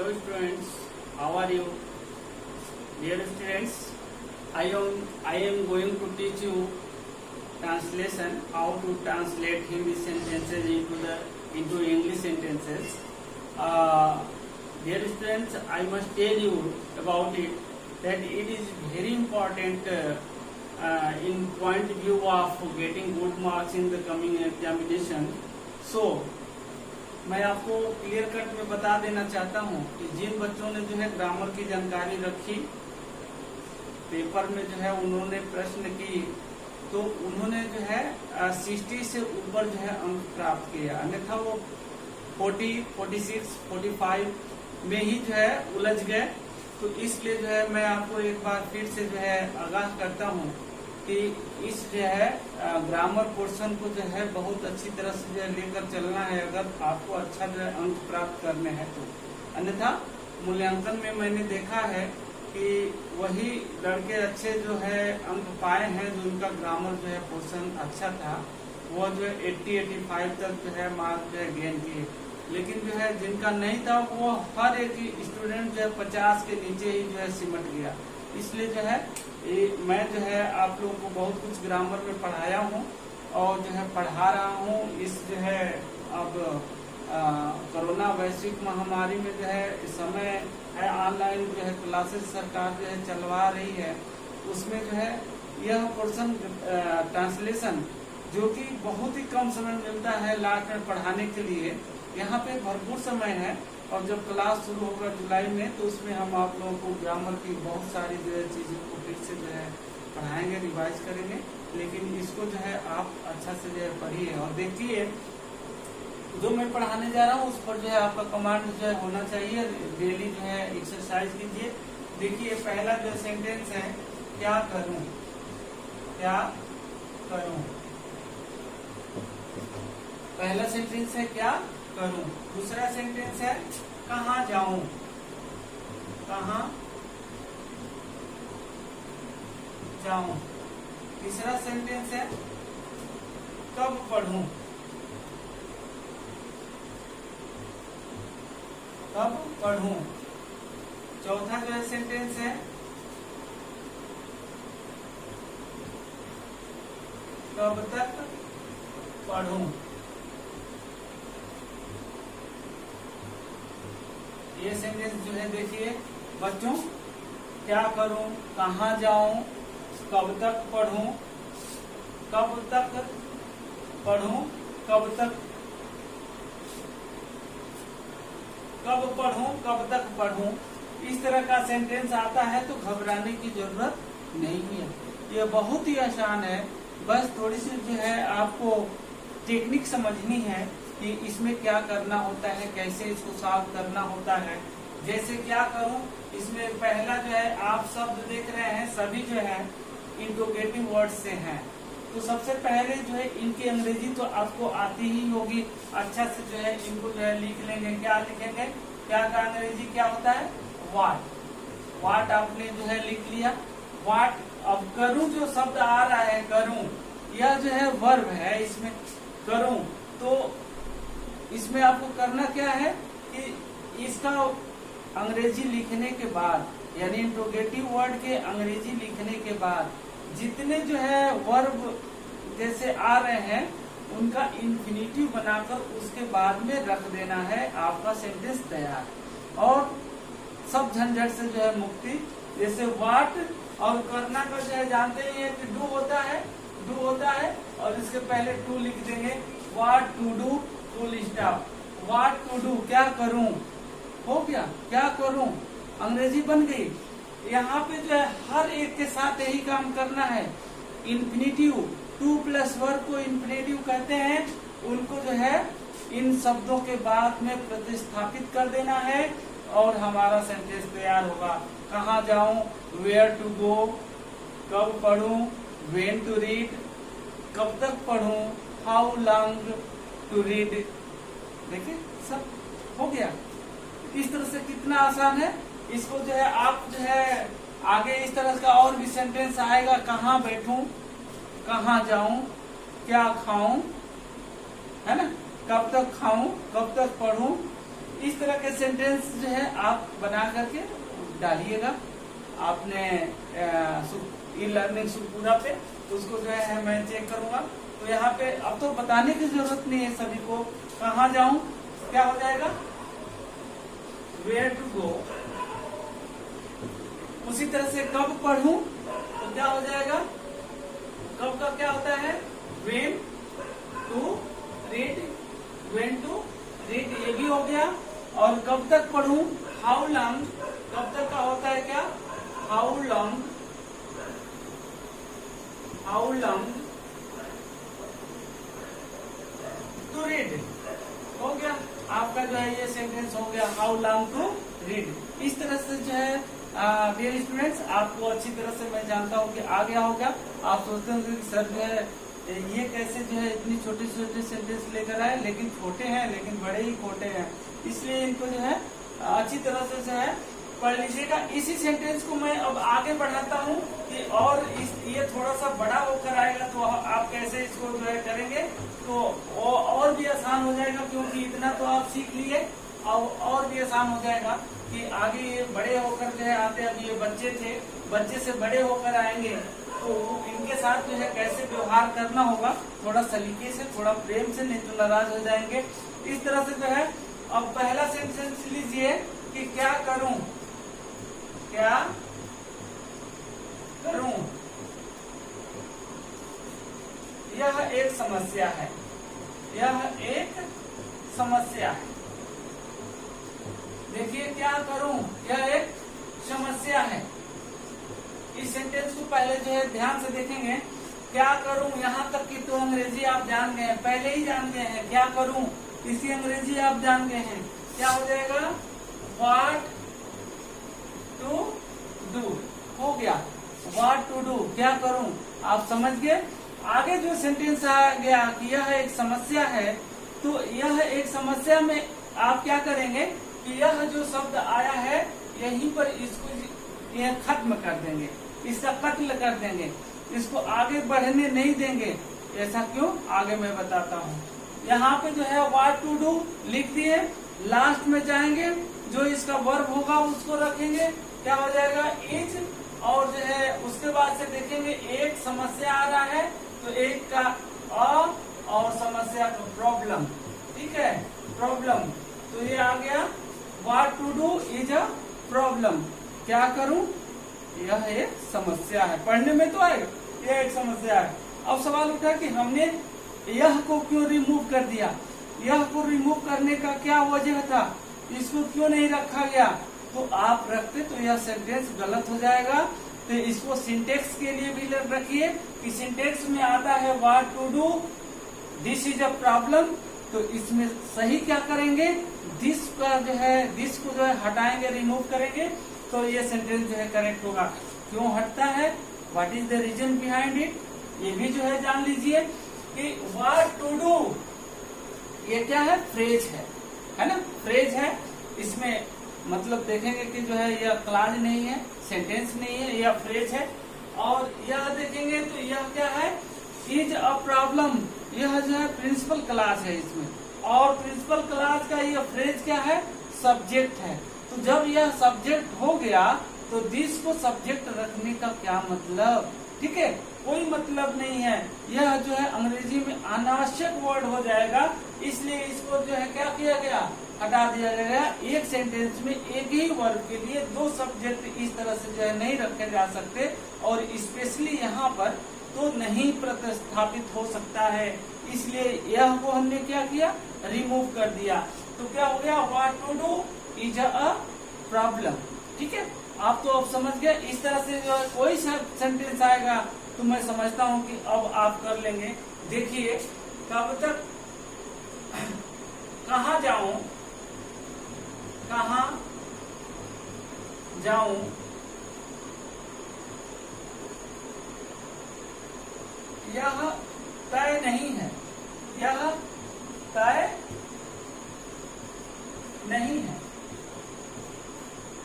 Hello students, how are you? Dear students, I am going to teach you translation, how to translate Hindi sentences into English sentences. Dear students, I must tell you about it that it is very important in point of view of getting good marks in the coming examination. So मैं आपको clear cut में बता देना चाहता हूँ कि जिन बच्चों ने जो है ग्रामर की जानकारी रखी, पेपर में जो है उन्होंने प्रश्न की, तो उन्होंने जो है 60 से ऊपर जो है अंक प्राप्त किया, अन्यथा वो 40, 46, 45 में ही जो है उलझ गए। तो इसलिए जो है मैं आपको एक बार फिर से जो है आगाह करता हूँ कि इस जो है ग्रामर पोर्शन को जो है बहुत अच्छी तरह से जो है लेकर चलना है, अगर आपको अच्छा जो है अंक प्राप्त करने हैं तो। अन्यथा मूल्यांकन में मैंने देखा है कि वही लड़के अच्छे जो है अंक पाए हैं जो उनका ग्रामर जो है पोर्शन अच्छा था, वो जो है 80-85 तक जो है मार्क जो है गेन किए, लेकिन जो है जिनका नहीं था वो हर एक स्टूडेंट जो है 50 के नीचे ही जो है सिमट गया। इसलिए जो है मैं जो है आप लोगों को बहुत कुछ ग्रामर में पढ़ाया हूँ और जो है पढ़ा रहा हूँ। इस जो है अब कोरोना वैश्विक महामारी में जो है इस समय है ऑनलाइन जो है क्लासेस सरकार जो है चलवा रही है, उसमें जो है यह पोर्शन ट्रांसलेशन जो कि बहुत ही कम समय मिलता है लास्ट में पढ़ाने के लिए, यहाँ पे भरपूर समय है। और जब क्लास शुरू होगा जुलाई में तो उसमें हम आप लोगों को ग्रामर की बहुत सारी जो है चीज़ों को फिर से जो है पढ़ाएंगे, रिवाइज करेंगे, लेकिन इसको जो है आप अच्छा से जो है पढ़िए और देखिए जो मैं पढ़ाने जा रहा हूँ उस पर जो है आपका कमांड जो है होना चाहिए। डेली जो है एक्सरसाइज कीजिए। देखिए पहला जो सेंटेंस है, क्या करूँ, क्या करूँ। पहला सेंटेंस है क्या करूं। दूसरा सेंटेंस है कहाँ जाऊं, कहाँ जाऊं। तीसरा सेंटेंस है कब पढ़ूं, कब पढ़ूं। चौथा जो है सेंटेंस है कब तक पढ़ूं। ये सेंटेंस जो है देखिए बच्चों, क्या करूं, कहाँ जाऊं, कब तक पढ़ूं, कब तक पढ़ूं, कब तक, कब पढ़ूं, कब तक पढ़ूं। इस तरह का सेंटेंस आता है तो घबराने की जरूरत नहीं है, ये बहुत ही आसान है। बस थोड़ी सी जो है आपको टेक्निक समझनी है कि इसमें क्या करना होता है, कैसे इसको सॉल्व करना होता है। जैसे क्या करूं, इसमें पहला जो है आप शब्द देख रहे हैं सभी जो है इंट्रोगेटिव वर्ड से हैं, तो सबसे पहले जो है इनकी अंग्रेजी तो आपको आती ही होगी, अच्छा से जो है इनको जो है लिख लेंगे। क्या लिखेंगे, क्या का अंग्रेजी क्या होता है, व्हाट। व्हाट आपने जो है लिख लिया, व्हाट। अब करूं जो शब्द आ रहा है करूं, यह जो है वर्ब है, इसमें करूं तो इसमें आपको करना क्या है कि इसका अंग्रेजी लिखने के बाद, यानी इंट्रोगेटिव वर्ड के अंग्रेजी लिखने के बाद जितने जो है वर्ब जैसे आ रहे हैं उनका इन्फिनिटिव बनाकर उसके बाद में रख देना है, आपका सेंटेंस तैयार। और सब झंझट से जो है मुक्ति। जैसे व्हाट और करना का जो है जानते ही है कि डू होता है, डू होता है और इसके पहले टू लिख देंगे, what to do, full stop. What to do, क्या करूं, हो गया, क्या करूं, अंग्रेजी बन गई। यहाँ पे जो है हर एक के साथ यही काम करना है। इन्फिनिटिव, टू प्लस वर्ब को इन्फिनिटिव कहते हैं, उनको जो है इन शब्दों के बाद में प्रतिस्थापित कर देना है और हमारा सेंटेंस तैयार होगा। कहाँ जाऊं, वेयर टू गो, कब पढ़ूं, व्हेन टू रीड, कब तक पढ़ूं, हाउ लॉन्ग टू रीड। देखिए सब हो गया। इस तरह से कितना आसान है। इसको जो है आप जो है आगे इस तरह का और भी सेंटेंस आएगा, कहाँ बैठूं, कहाँ जाऊं, क्या खाऊं, है ना, कब तक खाऊं, कब तक पढ़ूं, इस तरह के सेंटेंस जो है आप बना करके डालिएगा आपने ई लर्निंग सुरपुरा पे, उसको जो है मैं चेक करूंगा। तो यहाँ पे अब तो बताने की जरूरत नहीं है सभी को, कहाँ जाऊं, क्या हो जाएगा, वेयर टू गो। उसी तरह से कब पढ़ूं, तो क्या हो जाएगा, कब का क्या होता है, when to read, when to read, ये भी हो गया। और कब तक पढ़ूं, हाउ लॉन्ग, कब तक का होता है क्या, how long, how long to read, हो गया आपका जो है ये सेंटेंस हो गया, हाउ लॉन्ग टू रीड। इस तरह से जो है डियर स्टूडेंट्स आपको अच्छी तरह से मैं जानता हूँ कि आ गया होगा। आप सोचते होंगे कि सर जो है ये कैसे जो है इतनी छोटे छोटे सेंटेंस लेकर आए, लेकिन छोटे हैं लेकिन बड़े ही खोटे हैं, इसलिए इनको जो है अच्छी तरह से जो है पढ़ लीजिएगा। इसी सेंटेंस को मैं अब आगे बढ़ाता हूँ कि और ये थोड़ा सा बड़ा होकर आएगा तो आप कैसे इसको जो है करेंगे, तो और भी आसान हो जाएगा, क्योंकि इतना तो आप सीख लिए, और भी आसान हो जाएगा कि आगे ये बड़े होकर जो है आते, अभी ये बच्चे थे, बच्चे से बड़े होकर आएंगे तो इनके साथ जो है कैसे व्यवहार करना होगा, थोड़ा सलीके से, थोड़ा प्रेम से, नहीं तो नाराज हो जाएंगे। इस तरह से जो है अब पहला सेंटेंस लीजिए कि क्या करूं, क्या करूं, यह एक समस्या है, यह एक समस्या है। देखिए क्या करूं, यह एक समस्या है। इस सेंटेंस को पहले जो है ध्यान से देखेंगे, क्या करूं, यहाँ तक कि तो अंग्रेजी आप जान गए हैं, पहले ही जान गए हैं, क्या करूं इसी अंग्रेजी आप जान गए हैं, क्या हो जाएगा, व्हाट टू डू, हो गया व्हाट टू डू, क्या करूं, आप समझ गए। आगे जो सेंटेंस आ गया कि यह एक समस्या है, तो यह एक समस्या में आप क्या करेंगे कि यह जो शब्द आया है यहीं पर इसको यह खत्म कर देंगे, इसका कत्ल कर देंगे, इसको आगे बढ़ने नहीं देंगे। ऐसा क्यों, आगे मैं बताता हूँ। यहाँ पे जो है व्हाट टू डू लिख दिए, लास्ट में जाएंगे, जो इसका वर्ब होगा उसको रखेंगे, क्या हो जाएगा, इज, और जो है उसके बाद से देखेंगे एक समस्या आ रहा है तो एक का अ और समस्या का प्रॉब्लम, ठीक है, प्रॉब्लम, तो ये आ गया what to do is a problem, क्या करूं, यह एक समस्या है, पढ़ने में तो आएगा, यह एक समस्या है। अब सवाल उठा कि हमने यह को क्यों रिमूव कर दिया, यह को रिमूव करने का क्या वजह था, इसको क्यों नहीं रखा गया, तो आप रखते तो यह सेंटेंस गलत हो जाएगा। तो इसको सिंटेक्स के लिए भी रखिए कि सिंटेक्स में आता है what to do, this is a problem, तो इसमें सही क्या करेंगे, दिस का जो है, दिस को जो है हटाएंगे, रिमूव करेंगे, तो ये सेंटेंस जो है करेक्ट होगा। क्यों हटता है, what is the reason behind it, ये भी जो है जान लीजिए कि व्हाट टू डू ये क्या है, फ्रेज है ना, फ्रेज है, इसमें मतलब देखेंगे कि जो है यह क्लाज नहीं है, सेंटेंस नहीं है, यह फ्रेज है। और यह देखेंगे तो यह क्या है, इज अ प्रॉब्लम, यह जो है प्रिंसिपल क्लास है इसमें, और प्रिंसिपल क्लास का यह फ्रेज क्या है, सब्जेक्ट है। तो जब यह सब्जेक्ट हो गया तो दिस को सब्जेक्ट रखने का क्या मतलब, ठीक है, कोई मतलब नहीं है, यह जो है अंग्रेजी में अनावश्यक वर्ड हो जाएगा, इसलिए इसको जो है क्या किया गया, हटा दिया गया। एक सेंटेंस में एक ही वर्ब के लिए दो सब्जेक्ट इस तरह से जो है नहीं रखे जा सकते, और स्पेशली यहाँ पर तो नहीं प्रतिस्थापित हो सकता है, इसलिए यह को हमने क्या किया, रिमूव कर दिया। तो क्या हो गया, what to do is a problem, ठीक है। आप तो अब समझ गए। इस तरह से जो है कोई सेंटेंस आएगा तो मैं समझता हूँ कि अब आप कर लेंगे। देखिए कब तक, कहाँ जाऊं, कहाँ जाऊं, यह तय नहीं है, यह तय नहीं है,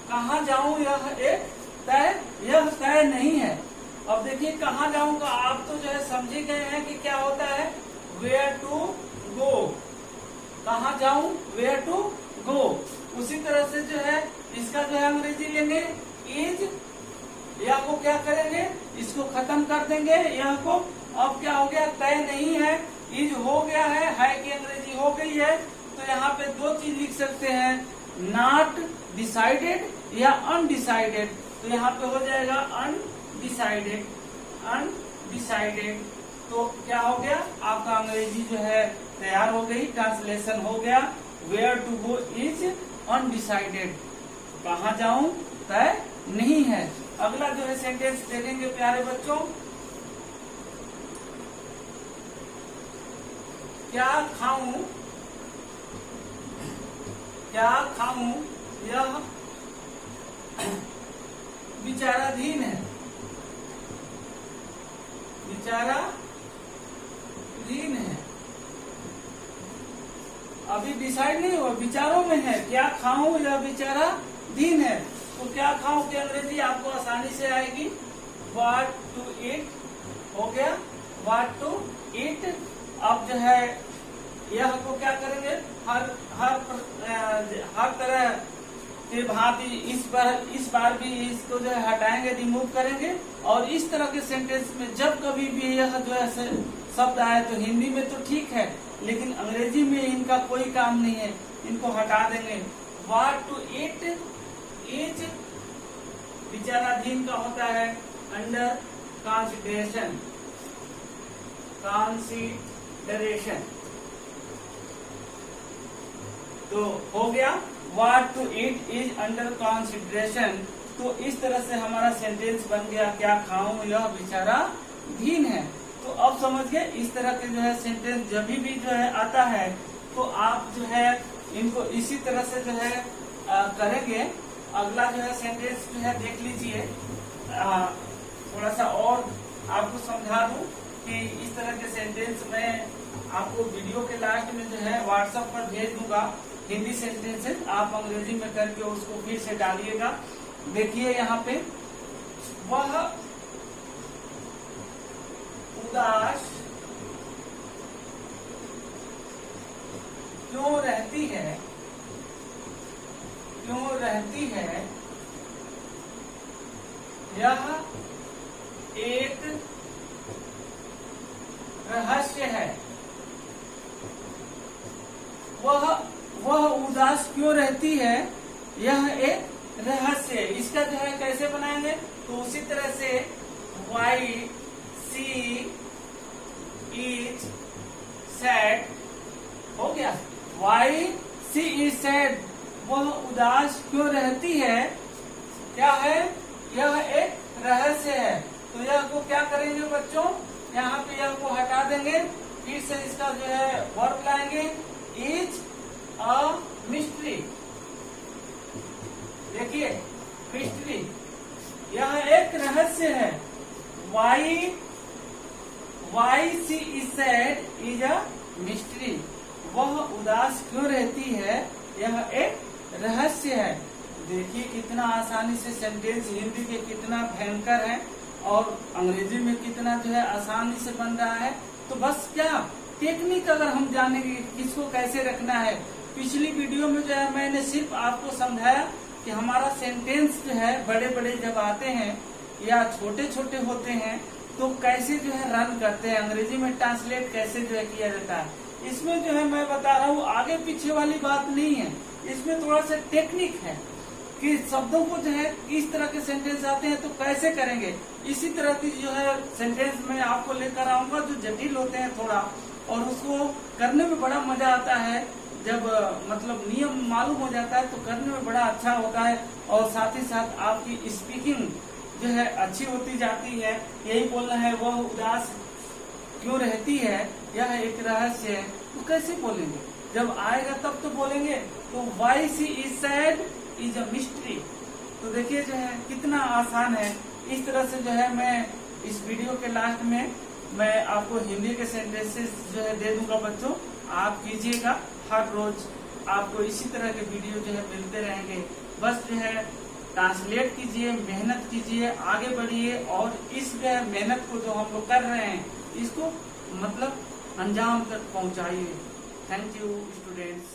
कहाँ जाऊं यह एक तय, यह तय नहीं है। अब देखिए कहाँ जाऊं का आप तो जो है समझ ही गए हैं कि क्या होता है, वेयर टू गो, कहाँ जाऊं, वेयर टू गो। उसी तरह से जो है इसका जो है अंग्रेजी लेंगे इज, यह को क्या करेंगे, इसको खत्म कर देंगे, यह को अब क्या हो गया, तय नहीं है, इज हो गया है की अंग्रेजी हो गई है। तो यहाँ पे दो चीज लिख सकते हैं, नॉट डिसाइडेड या अनडिसाइडेड। तो यहाँ पे हो जाएगा अनडिसाइडेड, अनडिसाइडेड। तो क्या हो गया, आपका अंग्रेजी जो है तैयार हो गई, ट्रांसलेशन हो गया। Where to go is undecided, कहाँ जाऊं तय नहीं है। अगला जो है सेंटेंस देखेंगे प्यारे बच्चों, क्या खाऊं, क्या खाऊं यह विचाराधीन है, विचाराधीन है, अभी डिसाइड नहीं हुआ, विचारों में है। क्या खाऊं यह विचाराधीन है। तो क्या खाऊं की अंग्रेजी आपको आसानी से आएगी, व्हाट टू ईट, हो गया व्हाट टू ईट। अब जो है यह को क्या करेंगे, हर तरह के भांति इस बार भी इसको जो है हटाएंगे, रिमूव करेंगे। और इस तरह के सेंटेंस में जब कभी भी यह जो है शब्द आए तो हिंदी में तो ठीक है, लेकिन अंग्रेजी में इनका कोई काम नहीं है, इनको हटा देंगे। व्हाट टू ईट इज विचाराधीन का होता है अंडर कंसिडरेशन, कंसिडरेशन। तो हो गया what to eat is under consideration. तो इस तरह से हमारा सेंटेंस बन गया, क्या खाऊं यह विचाराधीन है। तो अब समझ गए, इस तरह के जो है सेंटेंस जब भी जो है आता है तो आप जो है इनको इसी तरह से जो है करेंगे। अगला जो है सेंटेंस जो है देख लीजिए, थोड़ा सा और आपको समझा दूं कि इस तरह के सेंटेंस में आपको वीडियो के लास्ट में जो है व्हाट्सएप पर भेज दूंगा, हिंदी सेंटेंसेस आप अंग्रेजी में करके उसको फिर से डालिएगा। देखिए यहाँ पे, वह उदास क्यों रहती है, क्यों रहती है, यह एक रहस्य है। वह उदास क्यों रहती है, यह एक रहस्य है। इसका जो है कैसे बनाएंगे, तो उसी तरह से वाई सी इज सैड, हो गया वाई सी इज सैड, वह उदास क्यों रहती है, क्या है, यह एक रहस्य है। तो यह को क्या करेंगे बच्चों, यहाँ पे यह को हटा देंगे, फिर से इसका जो है वर्ब लाएंगे, इज अ मिस्ट्री। देखिए मिस्ट्री, यह एक रहस्य है। Why she is sad is a mystery, वह उदास क्यों रहती है, यह एक रहस्य है। देखिए कितना आसानी से सेंटेंस हिंदी के कितना भयंकर है और अंग्रेजी में कितना जो है आसानी से बन रहा है। तो बस क्या टेक्निक अगर हम जानेंगे किसको कैसे रखना है। पिछली वीडियो में जो है मैंने सिर्फ आपको समझाया कि हमारा सेंटेंस जो है बड़े बड़े जब आते हैं या छोटे छोटे होते हैं तो कैसे जो है रन करते हैं, अंग्रेजी में ट्रांसलेट कैसे जो है किया जाता है। इसमें जो है मैं बता रहा हूँ आगे पीछे वाली बात नहीं है, इसमें थोड़ा सा टेक्निक है कि शब्दों को जो है किस तरह के सेंटेंस आते हैं तो कैसे करेंगे। इसी तरह की जो है सेंटेंस मैं आपको लेकर आऊंगा जो जटिल होते हैं थोड़ा, और उसको करने में बड़ा मजा आता है जब मतलब नियम मालूम हो जाता है तो करने में बड़ा अच्छा होता है, और साथ ही साथ आपकी स्पीकिंग जो है अच्छी होती जाती है। यही बोलना है, वह उदास क्यों रहती है, यह एक रहस्य है। तो कैसे बोलेंगे, जब आएगा तब तो बोलेंगे। तो why she is sad is a mystery. तो देखिए जो है कितना आसान है। इस तरह से जो है मैं इस वीडियो के लास्ट में मैं आपको हिंदी के सेंटेंसेस जो है दे दूंगा बच्चों, आप कीजिएगा। हर रोज आपको इसी तरह के वीडियो जो है मिलते रहेंगे। बस जो है ट्रांसलेट कीजिए, मेहनत कीजिए, आगे बढ़िए, और इस मेहनत को जो हम लोग कर रहे हैं इसको मतलब अंजाम तक पहुंचाइए। Thank you students.